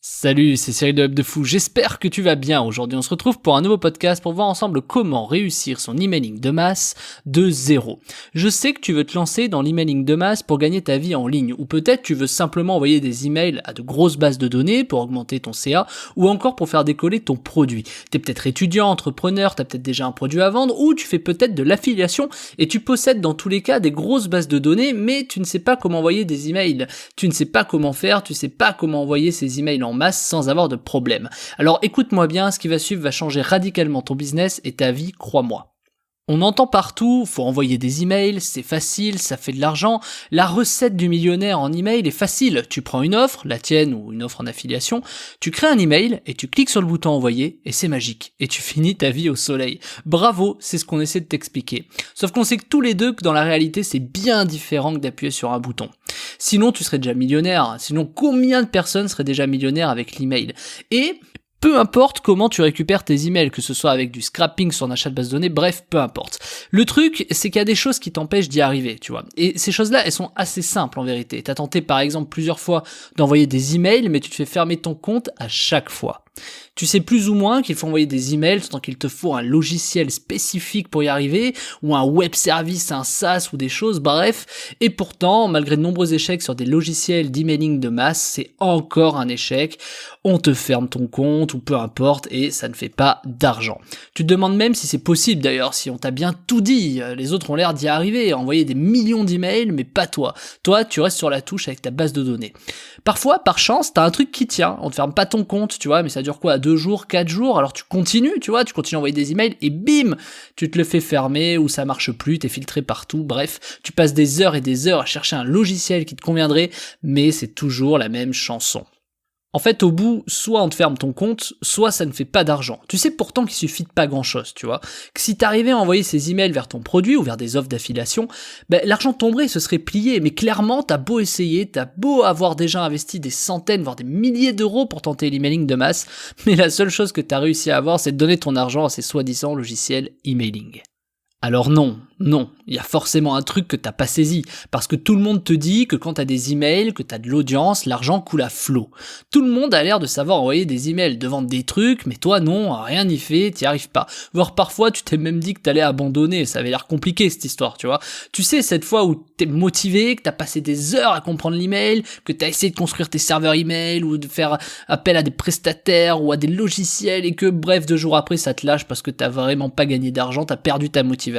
Salut, c'est Cyril de Hub de Fou, j'espère que tu vas bien. Aujourd'hui on se retrouve pour un nouveau podcast pour voir ensemble comment réussir son emailing de masse de zéro. Je sais que tu veux te lancer dans l'emailing de masse pour gagner ta vie en ligne, ou peut-être tu veux simplement envoyer des emails à de grosses bases de données pour augmenter ton CA, ou encore pour faire décoller ton produit. T'es peut-être étudiant, entrepreneur, t'as peut-être déjà un produit à vendre, ou tu fais peut-être de l'affiliation et tu possèdes dans tous les cas des grosses bases de données, mais tu ne sais pas comment envoyer des emails. Tu ne sais pas comment faire, tu sais pas comment envoyer ces emails en masse sans avoir de problème. Alors écoute-moi bien, ce qui va suivre va changer radicalement ton business et ta vie, crois-moi. On entend partout, faut envoyer des emails, c'est facile, ça fait de l'argent. La recette du millionnaire en email est facile. Tu prends une offre, la tienne ou une offre en affiliation, tu crées un email et tu cliques sur le bouton envoyer et c'est magique. Et tu finis ta vie au soleil. Bravo, c'est ce qu'on essaie de t'expliquer. Sauf qu'on sait que tous les deux que dans la réalité c'est bien différent que d'appuyer sur un bouton. Sinon tu serais déjà millionnaire. Sinon combien de personnes seraient déjà millionnaires avec l'email? Et peu importe comment tu récupères tes emails, que ce soit avec du scrapping sur un achat de base de données, bref, peu importe. Le truc, c'est qu'il y a des choses qui t'empêchent d'y arriver, tu vois. Et ces choses-là, elles sont assez simples en vérité. T'as tenté par exemple plusieurs fois d'envoyer des emails, mais tu te fais fermer ton compte à chaque fois. Tu sais plus ou moins qu'il faut envoyer des emails tant qu'il te faut un logiciel spécifique pour y arriver, ou un web service, un SaaS ou des choses, bref. Et pourtant, malgré de nombreux échecs sur des logiciels d'emailing de masse, c'est encore un échec. On te ferme ton compte ou peu importe et ça ne fait pas d'argent. Tu te demandes même si c'est possible d'ailleurs, si on t'a bien tout dit. Les autres ont l'air d'y arriver, à envoyer des millions d'emails, mais pas toi. Toi, tu restes sur la touche avec ta base de données. Parfois, par chance, t'as un truc qui tient. On te ferme pas ton compte, tu vois, mais ça dure quoi, 2 jours, 4 jours, alors tu continues, tu vois, tu continues à envoyer des emails et bim, tu te le fais fermer ou ça marche plus, t'es filtré partout, bref, tu passes des heures et des heures à chercher un logiciel qui te conviendrait, mais c'est toujours la même chanson. En fait, au bout, soit on te ferme ton compte, soit ça ne fait pas d'argent. Tu sais pourtant qu'il suffit de pas grand-chose, tu vois. Que si t'arrivais à envoyer ces emails vers ton produit ou vers des offres d'affiliation, l'argent tomberait, ce serait plié. Mais clairement, t'as beau essayer, t'as beau avoir déjà investi des centaines, voire des milliers d'euros pour tenter l'emailing de masse, mais la seule chose que t'as réussi à avoir, c'est de donner ton argent à ces soi-disant logiciels emailing. Alors non, il y a forcément un truc que t'as pas saisi, parce que tout le monde te dit que quand t'as des emails, que t'as de l'audience, l'argent coule à flot. Tout le monde a l'air de savoir envoyer des emails, de vendre des trucs, mais toi non, rien n'y fait, t'y arrives pas. Voire parfois tu t'es même dit que t'allais abandonner, ça avait l'air compliqué cette histoire, tu vois. Tu sais, cette fois où t'es motivé, que t'as passé des heures à comprendre l'email, que t'as essayé de construire tes serveurs email, ou de faire appel à des prestataires, ou à des logiciels, et que bref, 2 jours après ça te lâche parce que t'as vraiment pas gagné d'argent, t'as perdu ta motivation,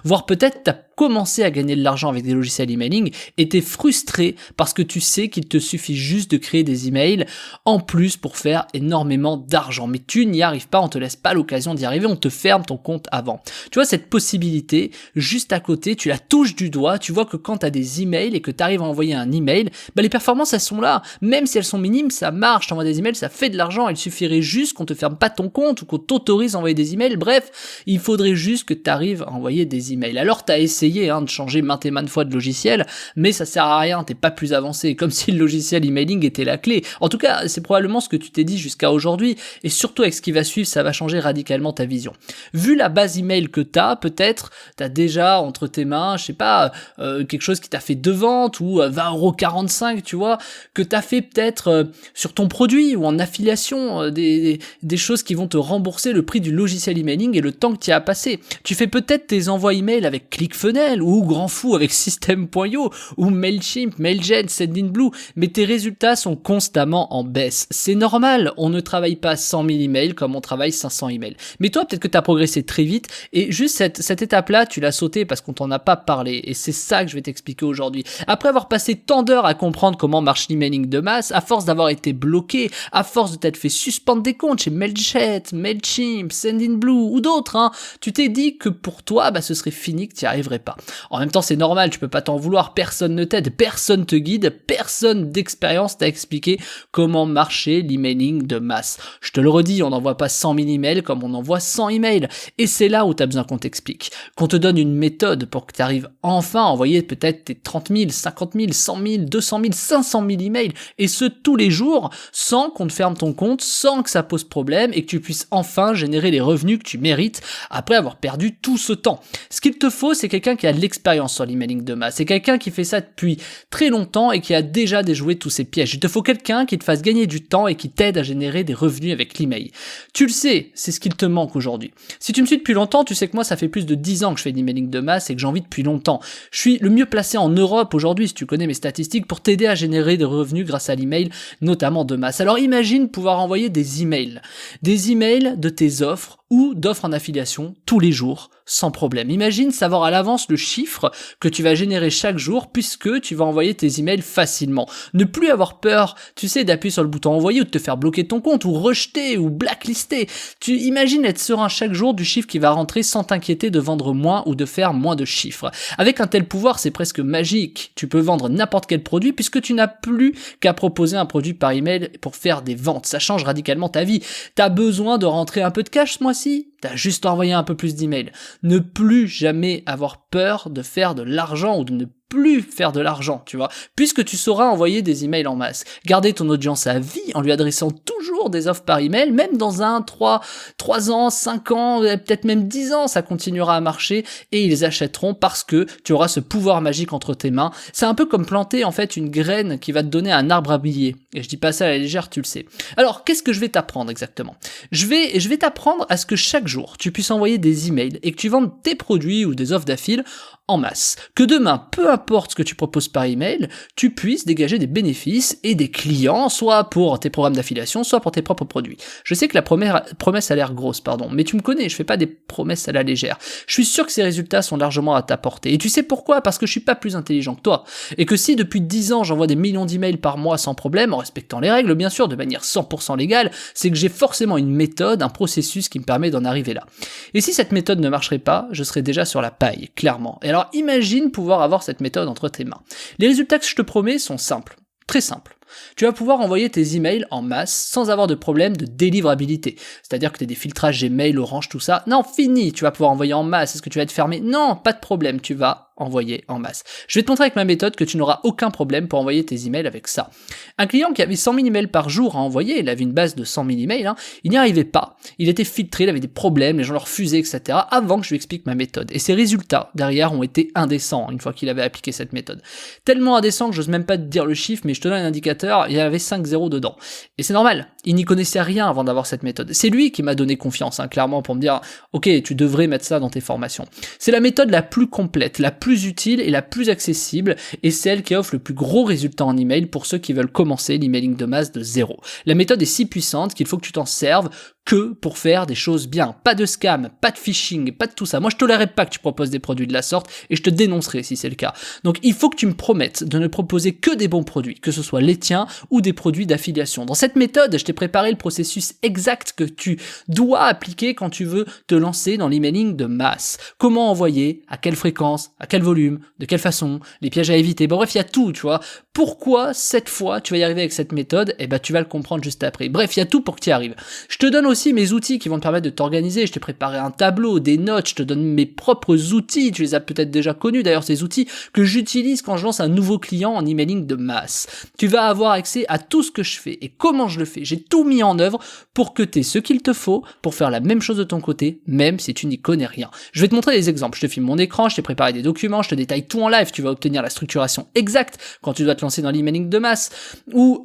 voire peut-être t'as commencé à gagner de l'argent avec des logiciels emailing et t'es frustré parce que tu sais qu'il te suffit juste de créer des emails en plus pour faire énormément d'argent, mais tu n'y arrives pas, on te laisse pas l'occasion d'y arriver, on te ferme ton compte avant. Tu vois cette possibilité juste à côté, tu la touches du doigt, tu vois que quand t'as des emails et que t'arrives à envoyer un email, les performances elles sont là, même si elles sont minimes, ça marche, t'envoies des emails, ça fait de l'argent, il suffirait juste qu'on te ferme pas ton compte ou qu'on t'autorise à envoyer des emails, bref, il faudrait juste que t'arrives à envoyer des emails. Alors t'as essayé de changer maintes et maintes fois de logiciel, mais ça sert à rien, t'es pas plus avancé, comme si le logiciel emailing était la clé. En tout cas, c'est probablement ce que tu t'es dit jusqu'à aujourd'hui, et surtout avec ce qui va suivre, ça va changer radicalement ta vision. Vu la base email que t'as, peut-être, t'as déjà entre tes mains, je sais pas, quelque chose qui t'a fait 2 ventes, ou 20,45€, tu vois, que t'as fait peut-être sur ton produit, ou en affiliation, des choses qui vont te rembourser le prix du logiciel emailing et le temps que tu as passé. Tu fais peut-être tes envois email avec ClickFunnels, ou Grand Fou avec System.io, ou Mailchimp, Mailgen, Sendinblue, mais tes résultats sont constamment en baisse. C'est normal, on ne travaille pas 100 000 emails comme on travaille 500 emails. Mais toi, peut-être que tu as progressé très vite, et juste cette étape-là, tu l'as sautée parce qu'on t'en a pas parlé, et c'est ça que je vais t'expliquer aujourd'hui. Après avoir passé tant d'heures à comprendre comment marche l'emailing de masse, à force d'avoir été bloqué, à force de t'être fait suspendre des comptes chez Mailjet, Mailchimp, Sendinblue, ou d'autres, tu t'es dit que pour toi, ce serait fini, que tu n'y arriverais pas. En même temps, c'est normal, tu peux pas t'en vouloir, personne ne t'aide, personne te guide, personne d'expérience t'a expliqué comment marcher l'emailing de masse. Je te le redis, on n'envoie pas 100 000 emails comme on envoie 100 emails. Et c'est là où t'as besoin qu'on t'explique, qu'on te donne une méthode pour que tu arrives enfin à envoyer peut-être tes 30 000, 50 000, 100 000, 200 000, 500 000 emails, et ce tous les jours, sans qu'on te ferme ton compte, sans que ça pose problème, et que tu puisses enfin générer les revenus que tu mérites après avoir perdu tout ce temps. Ce qu'il te faut, c'est quelqu'un quelqu'un qui a de l'expérience sur l'emailing de masse. C'est quelqu'un qui fait ça depuis très longtemps et qui a déjà déjoué tous ces pièges. Il te faut quelqu'un qui te fasse gagner du temps et qui t'aide à générer des revenus avec l'email. Tu le sais, c'est ce qu'il te manque aujourd'hui. Si tu me suis depuis longtemps, tu sais que moi, ça fait plus de 10 ans que je fais de l'emailing de masse et que j'en vis depuis longtemps. Je suis le mieux placé en Europe aujourd'hui, si tu connais mes statistiques, pour t'aider à générer des revenus grâce à l'email, notamment de masse. Alors imagine pouvoir envoyer des emails de tes offres ou d'offres en affiliation tous les jours, sans problème. Imagine savoir à l'avance le chiffre que tu vas générer chaque jour puisque tu vas envoyer tes emails facilement. Ne plus avoir peur, tu sais, d'appuyer sur le bouton envoyer ou de te faire bloquer ton compte ou rejeter ou blacklister. Tu imagines être serein chaque jour du chiffre qui va rentrer sans t'inquiéter de vendre moins ou de faire moins de chiffres. Avec un tel pouvoir, c'est presque magique. Tu peux vendre n'importe quel produit puisque tu n'as plus qu'à proposer un produit par email pour faire des ventes. Ça change radicalement ta vie. T'as besoin de rentrer un peu de cash ce mois-ci? T'as juste envoyé un peu plus d'emails. Ne plus jamais avoir peur de faire de l'argent ou de ne plus faire de l'argent, tu vois, puisque tu sauras envoyer des emails en masse. Garder ton audience à vie en lui adressant toujours des offres par email, même dans 3 ans, 5 ans, peut-être même 10 ans, ça continuera à marcher et ils achèteront parce que tu auras ce pouvoir magique entre tes mains. C'est un peu comme planter en fait une graine qui va te donner un arbre à biller. Et je dis pas ça à la légère, tu le sais. Alors, qu'est-ce que je vais t'apprendre exactement? Je vais t'apprendre à ce que chaque jour, tu puisses envoyer des emails et que tu vendes tes produits ou des offres d'affil en masse. Que demain, peu importe ce que tu proposes par email, tu puisses dégager des bénéfices et des clients, soit pour tes programmes d'affiliation, soit pour tes propres produits. Je sais que la promesse a l'air grosse, mais tu me connais, je fais pas des promesses à la légère. Je suis sûr que ces résultats sont largement à ta portée. Et tu sais pourquoi? Parce que je suis pas plus intelligent que toi. Et que si depuis 10 ans j'envoie des millions d'emails par mois sans problème, en respectant les règles bien sûr, de manière 100% légale, c'est que j'ai forcément une méthode, un processus qui me permet d'en arriver là. Et si cette méthode ne marcherait pas, je serais déjà sur la paille, clairement. Et alors imagine pouvoir avoir cette méthode entre tes mains. Les résultats que je te promets sont simples, très simples. Tu vas pouvoir envoyer tes emails en masse sans avoir de problème de délivrabilité. C'est-à-dire que tu as des filtrages Gmail, Orange, tout ça. Non, fini, tu vas pouvoir envoyer en masse. Est-ce que tu vas être fermé? Non, pas de problème, tu vas envoyer en masse. Je vais te montrer avec ma méthode que tu n'auras aucun problème pour envoyer tes emails avec ça. Un client qui avait 100 000 emails par jour à envoyer, il avait une base de 100 000 emails, il n'y arrivait pas. Il était filtré, il avait des problèmes, les gens le refusaient, etc. avant que je lui explique ma méthode. Et ses résultats, derrière, ont été indécents une fois qu'il avait appliqué cette méthode. Tellement indécents que j'ose même pas te dire le chiffre, mais je te donne un indicateur, il y avait 5 zéros dedans. Et c'est normal, il n'y connaissait rien avant d'avoir cette méthode. C'est lui qui m'a donné confiance, clairement, pour me dire « Ok, tu devrais mettre ça dans tes formations ». C'est la méthode la plus complète, la plus utile et la plus accessible, et celle qui offre le plus gros résultat en email pour ceux qui veulent commencer l'emailing de masse de zéro. La méthode est si puissante qu'il faut que tu t'en serves que pour faire des choses bien. Pas de scam, pas de phishing, pas de tout ça. Moi, je tolérerai pas que tu proposes des produits de la sorte et je te dénoncerai si c'est le cas. Donc, il faut que tu me promettes de ne proposer que des bons produits, que ce soit les tiens ou des produits d'affiliation. Dans cette méthode, je t'ai préparé le processus exact que tu dois appliquer quand tu veux te lancer dans l'emailing de masse. Comment envoyer, à quelle fréquence, à quel volume, de quelle façon, les pièges à éviter. Bon, bref, il y a tout, tu vois. Pourquoi cette fois tu vas y arriver avec cette méthode? Eh ben, tu vas le comprendre juste après. Bref, il y a tout pour que tu y arrives. Je te donne aussi mes outils qui vont te permettre de t'organiser. Je t'ai préparé un tableau, des notes, je te donne mes propres outils. Tu les as peut-être déjà connus d'ailleurs, ces outils que j'utilise quand je lance un nouveau client en emailing de masse. Tu vas avoir accès à tout ce que je fais et comment je le fais. J'ai tout mis en œuvre pour que tu aies ce qu'il te faut pour faire la même chose de ton côté, même si tu n'y connais rien. Je vais te montrer des exemples. Je te filme mon écran, je t'ai préparé des documents, je te détaille tout en live. Tu vas obtenir la structuration exacte quand tu dois te lancer dans l'emailing de masse ou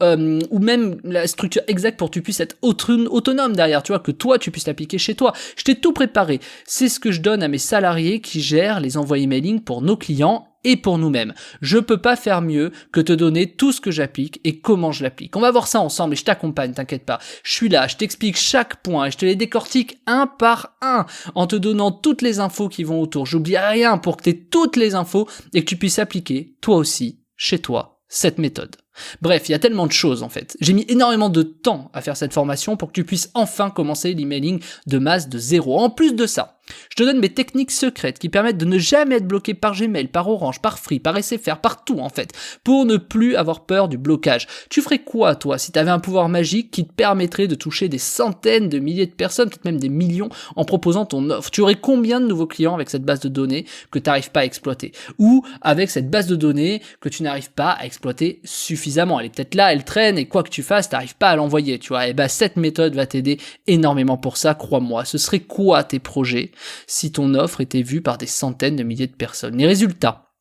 même la structure exacte pour que tu puisses être autonome derrière, tu vois, que toi tu puisses l'appliquer chez toi. Je t'ai tout préparé. C'est ce que je donne à mes salariés qui gèrent les envois emailing pour nos clients et pour nous-mêmes. Je peux pas faire mieux que te donner tout ce que j'applique et comment je l'applique. On va voir ça ensemble et je t'accompagne, t'inquiète pas. Je suis là, je t'explique chaque point et je te les décortique un par un en te donnant toutes les infos qui vont autour. J'oublie rien pour que tu aies toutes les infos et que tu puisses appliquer, toi aussi, chez toi, cette méthode. Bref, il y a tellement de choses en fait. J'ai mis énormément de temps à faire cette formation pour que tu puisses enfin commencer l'emailing de masse de zéro. En plus de ça, je te donne mes techniques secrètes qui permettent de ne jamais être bloqué par Gmail, par Orange, par Free, par SFR, par tout en fait, pour ne plus avoir peur du blocage. Tu ferais quoi toi si tu avais un pouvoir magique qui te permettrait de toucher des centaines de milliers de personnes, peut-être même des millions, en proposant ton offre? Tu aurais combien de nouveaux clients avec cette base de données que tu n'arrives pas à exploiter? Ou avec cette base de données que tu n'arrives pas à exploiter suffisamment? Elle est peut-être là, elle traîne et quoi que tu fasses, tu n'arrives pas à l'envoyer, tu vois. Et bah cette méthode va t'aider énormément pour ça, crois-moi. Ce serait quoi tes projets si ton offre était vue par des centaines de milliers de personnes. Les résultats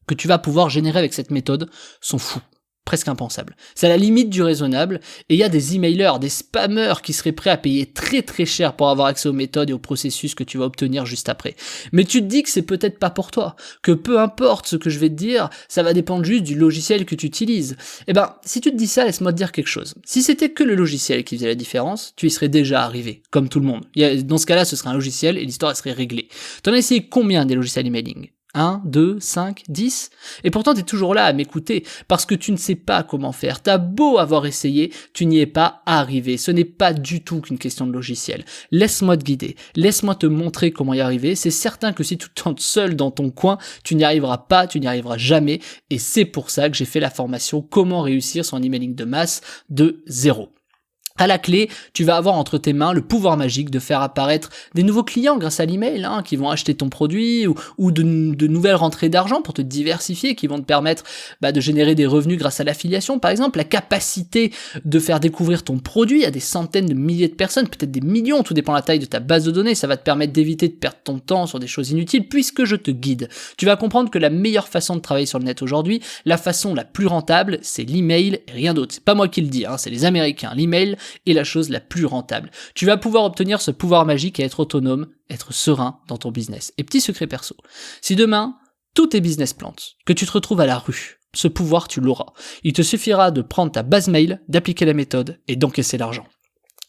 que tu vas pouvoir générer avec cette méthode sont fous. Presque impensable. C'est à la limite du raisonnable, et il y a des emailers, des spammers qui seraient prêts à payer très très cher pour avoir accès aux méthodes et aux processus que tu vas obtenir juste après. Mais tu te dis que c'est peut-être pas pour toi, que peu importe ce que je vais te dire, ça va dépendre juste du logiciel que tu utilises. Eh ben, si tu te dis ça, laisse-moi te dire quelque chose. Si c'était que le logiciel qui faisait la différence, tu y serais déjà arrivé, comme tout le monde. Dans ce cas-là, ce serait un logiciel et l'histoire elle serait réglée. T'en as essayé combien des logiciels emailing ? 1, 2, 5, 10 ? Et pourtant t'es toujours là à m'écouter, parce que tu ne sais pas comment faire. T'as beau avoir essayé, tu n'y es pas arrivé. Ce n'est pas du tout qu'une question de logiciel. Laisse-moi te guider, laisse-moi te montrer comment y arriver. C'est certain que si tu te tentes seul dans ton coin, tu n'y arriveras pas, tu n'y arriveras jamais. Et c'est pour ça que j'ai fait la formation Comment réussir son emailing de masse de 0. À la clé, tu vas avoir entre tes mains le pouvoir magique de faire apparaître des nouveaux clients grâce à l'email, qui vont acheter ton produit ou de nouvelles rentrées d'argent pour te diversifier, qui vont te permettre de générer des revenus grâce à l'affiliation, par exemple, la capacité de faire découvrir ton produit à des centaines de milliers de personnes, peut-être des millions, tout dépend de la taille de ta base de données, ça va te permettre d'éviter de perdre ton temps sur des choses inutiles puisque je te guide. Tu vas comprendre que la meilleure façon de travailler sur le net aujourd'hui, la façon la plus rentable, c'est l'email et rien d'autre. C'est pas moi qui le dis, c'est les Américains. L'email est la chose la plus rentable. Tu vas pouvoir obtenir ce pouvoir magique et être autonome, être serein dans ton business. Et petit secret perso, si demain, tous tes business plantent, que tu te retrouves à la rue, ce pouvoir tu l'auras. Il te suffira de prendre ta base mail, d'appliquer la méthode et d'encaisser l'argent.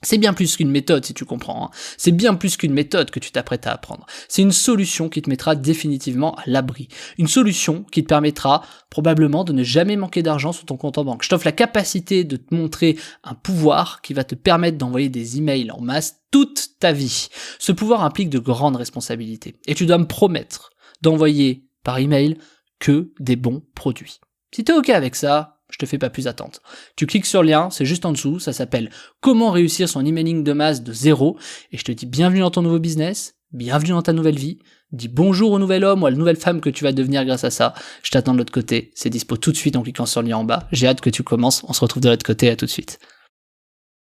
C'est bien plus qu'une méthode, si tu comprends. C'est bien plus qu'une méthode que tu t'apprêtes à apprendre. C'est une solution qui te mettra définitivement à l'abri. Une solution qui te permettra probablement de ne jamais manquer d'argent sur ton compte en banque. Je t'offre la capacité de te montrer un pouvoir qui va te permettre d'envoyer des emails en masse toute ta vie. Ce pouvoir implique de grandes responsabilités. Et tu dois me promettre d'envoyer par email que des bons produits. Si t'es OK avec ça, je te fais pas plus attendre. Tu cliques sur le lien, c'est juste en dessous, ça s'appelle Comment réussir son emailing de masse de 0, et je te dis bienvenue dans ton nouveau business, bienvenue dans ta nouvelle vie, dis bonjour au nouvel homme ou à la nouvelle femme que tu vas devenir grâce à ça, je t'attends de l'autre côté, c'est dispo tout de suite en cliquant sur le lien en bas, j'ai hâte que tu commences, on se retrouve de l'autre côté, à tout de suite.